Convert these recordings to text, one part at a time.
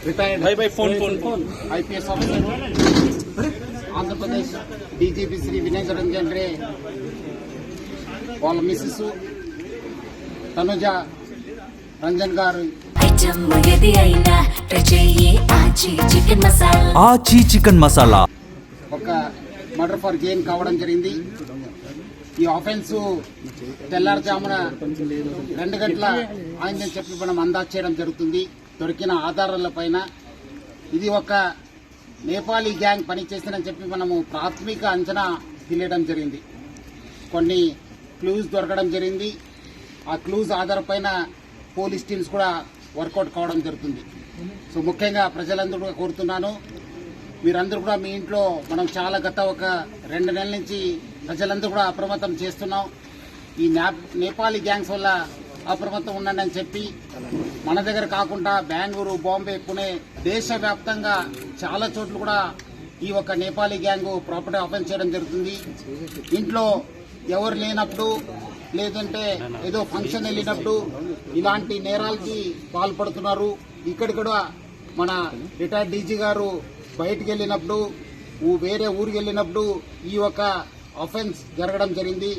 Retired IPS officer Andhra Pradesh DGP Shri Vinay Ranjan Ray వాళ్ళ Mrs Tanuja Ranjan గారు ఆచి చికెన్ మసాలా ఒక మర్డర్ ఫర్ గెయిన్ కావడం జరిగింది. ఈ ఆఫెన్స్ తెల్లారుజామున 2 గంటల అయిందని చెప్పి మనం అందాజు చేయడం జరుగుతుంది దొరికిన ఆధారాల పైన. ఇది ఒక నేపాలీ గ్యాంగ్ పనిచేసిందని చెప్పి మనము ప్రాథమిక అంచనా తెలియడం జరిగింది. కొన్ని క్లూస్ దొరకడం జరిగింది. ఆ క్లూస్ ఆధారపైన పోలీస్ టీమ్స్ కూడా వర్కౌట్ కావడం జరుగుతుంది. సో ముఖ్యంగా ప్రజలందరూ కూడా కోరుతున్నాను, మీరందరూ కూడా మీ ఇంట్లో మనం చాలా గత ఒక 2 నెలల నుంచి ప్రజలందరూ కూడా అప్రమత్తం చేస్తున్నాం. ఈ నేపాలీ గ్యాంగ్స్ వల్ల అప్రమత్తం ఉండండి అని చెప్పి మన దగ్గర కాకుండా బెంగళూరు, బాంబే, పుణే దేశవ్యాప్తంగా చాలా చోట్ల కూడా ఈ ఒక నేపాలీ గ్యాంగ్ ప్రాపర్టీ ఆఫెన్స్ చేయడం జరుగుతుంది. ఇంట్లో ఎవరు లేనప్పుడు లేదంటే ఏదో ఫంక్షన్ వెళ్ళినప్పుడు ఇలాంటి నేరాలకి పాల్పడుతున్నారు. ఇక్కడిక్కడ మన రిటైర్డ్ డీజీ గారు బయటికి వెళ్ళినప్పుడు వేరే ఊరికి వెళ్ళినప్పుడు ఈ ఒక ఆఫెన్స్ జరగడం జరిగింది.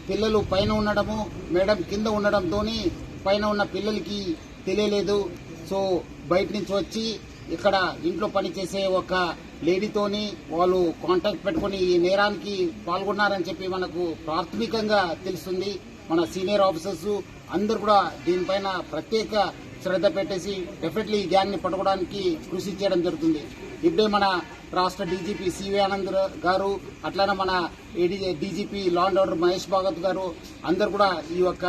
పిల్లలు పైన ఉండడము, మేడం కింద ఉండడంతో పైన ఉన్న పిల్లలకి తెలియలేదు. సో బయట నుంచి వచ్చి ఇక్కడ ఇంట్లో పనిచేసే ఒక లేడీతోని వాళ్ళు కాంటాక్ట్ పెట్టుకుని ఈ నేరానికి పాల్గొన్నారని చెప్పి మనకు ప్రాథమికంగా తెలుస్తుంది. మన సీనియర్ ఆఫీసర్స్ అందరూ కూడా దీనిపైన ప్రత్యేక శ్రద్ధ పెట్టేసి డెఫినెట్లీ ఈ గ్యాంగ్ ని పట్టుకోవడానికి కృషి చేయడం జరుగుతుంది. ఇప్పుడే మన రాష్ట్ర డీజీపీ సివి ఆనంద్ గారు, అట్లానే మన DGP law and order Mahesh Bhagwat గారు అందరు కూడా ఈ యొక్క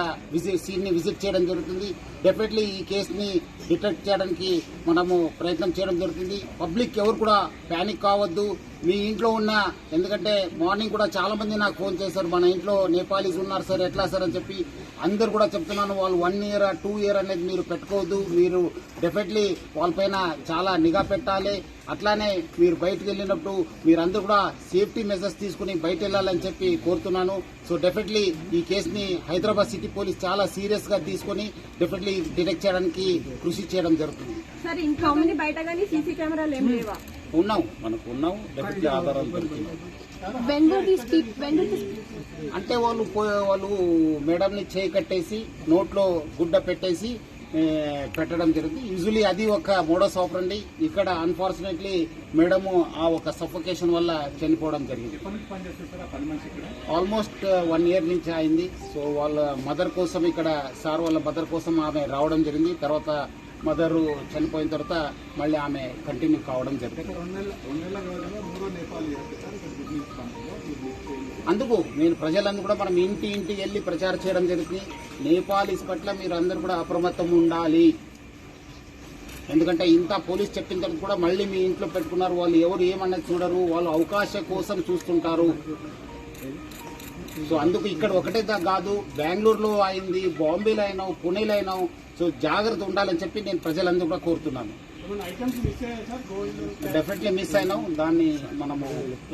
సీన్ ని విజిట్ చేయడం జరుగుతుంది. డెఫినెట్లీ ఈ కేసుని డిటెక్ట్ చేయడానికి మనము ప్రయత్నం చేయడం జరుగుతుంది. పబ్లిక్ ఎవరు కూడా ప్యానిక్ కావద్దు. మీ ఇంట్లో ఉన్న, ఎందుకంటే మార్నింగ్ కూడా చాలా మంది నాకు ఫోన్ చేశారు, మన ఇంట్లో నేపాలీస్ ఉన్నారు సార్, ఎట్లా సార్ అని చెప్పి. అందరు కూడా చెప్తున్నాను, వాళ్ళు 1 ఇయర్ 2 ఇయర్ అనేది మీరు పెట్టుకోవద్దు. మీరు డెఫినెట్లీ వాళ్ళపైన చాలా నిఘా పెట్టాలి. అట్లానే మీరు బయటకు వెళ్ళినప్పుడు మీరందరూ కూడా సేఫ్టీ మెజర్స్ తీసుకుని బయట వెళ్ళాలని చెప్పి కోరుతున్నాను. సో డెఫినెట్లీ ఈ కేసుని హైదరాబాద్ సిటీ పోలీస్ చాలా సీరియస్ గా తీసుకుని డెఫినెట్లీ డిటెక్ట్ చేయడానికి కృషి చేయడం జరుగుతుంది. ఉన్నాం, మనకు ఉన్నాం, డెఫినెట్లీ ఆధారాలు దొరికినాయి. అంటే వాళ్ళు మేడం ని చేయి కట్టేసి నోట్లో గుడ్డ పెట్టేసి పెట్టడం జరిగింది. యూజువలీ అది ఒక మోడస్ ఆపరండి. ఇక్కడ అన్ఫార్చునేట్లీ మేడము ఆ ఒక సఫోకేషన్ వల్ల చనిపోవడం జరిగింది. ఆల్మోస్ట్ 1 ఇయర్ నుంచి అయింది. సో వాళ్ళ మదర్ కోసం ఇక్కడ సార్ వాళ్ళ మదర్ కోసం ఆమె రావడం జరిగింది. తర్వాత మదర్ చనిపోయిన తర్వాత మళ్ళీ ఆమె కంటిన్యూ కావడం జరిగింది. అందుకు నేను ప్రజలందరూ కూడా మనం ఇంటికి వెళ్ళి ప్రచారం చేయడం జరిగింది. నేపాలీస్ పట్ల మీరు అందరూ కూడా అప్రమత్తం ఉండాలి. ఎందుకంటే ఇంత పోలీస్ చెప్పిన తర్వాత కూడా మళ్ళీ మీ ఇంట్లో పెట్టుకున్నారు. వాళ్ళు ఎవరు ఏమన్నది చూడరు, వాళ్ళు అవకాశం కోసం చూస్తుంటారు. సో అందుకు ఇక్కడ ఒకటే కాదు, బెంగళూరులో అయింది, బాంబేలో అయినావు, పుణేలో అయినావు. సో జాగ్రత్త ఉండాలని చెప్పి నేను ప్రజలందరూ కూడా కోరుతున్నాను. డెఫినెట్లీ మిస్ అయినాం. దాన్ని మనము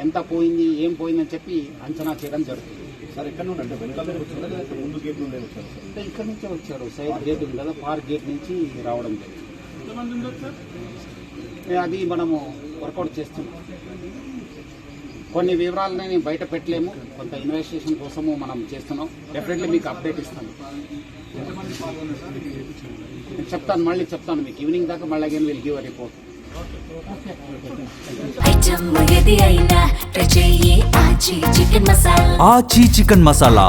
ఎంత పోయింది, ఏం పోయిందని చెప్పి అంచనా చేయడం జరుగుతుంది. సార్ ఎక్కడ నుండి అంటే ముందు గేట్ నుండి వచ్చారు? అంటే ఇక్కడ నుంచే వచ్చారు. సైడ్ గేట్ ఉంది కదా, పార్క్ గేట్ నుంచి రావడం జరిగింది. అది మనము వర్కౌట్ చేస్తున్నాం. కొన్ని వివరాలని బయట పెట్టలేము, కొంత ఇన్వెస్టిగేషన్ కోసము మనం చేస్తున్నాం. డెఫినెట్లీ మీకు అప్డేట్ ఇస్తాను. చెప్తాను, మళ్ళీ చెప్తాను మీకు ఈవినింగ్ దాకా. మళ్ళీ again will give a report. ఆచి చికెన్ మసాలా.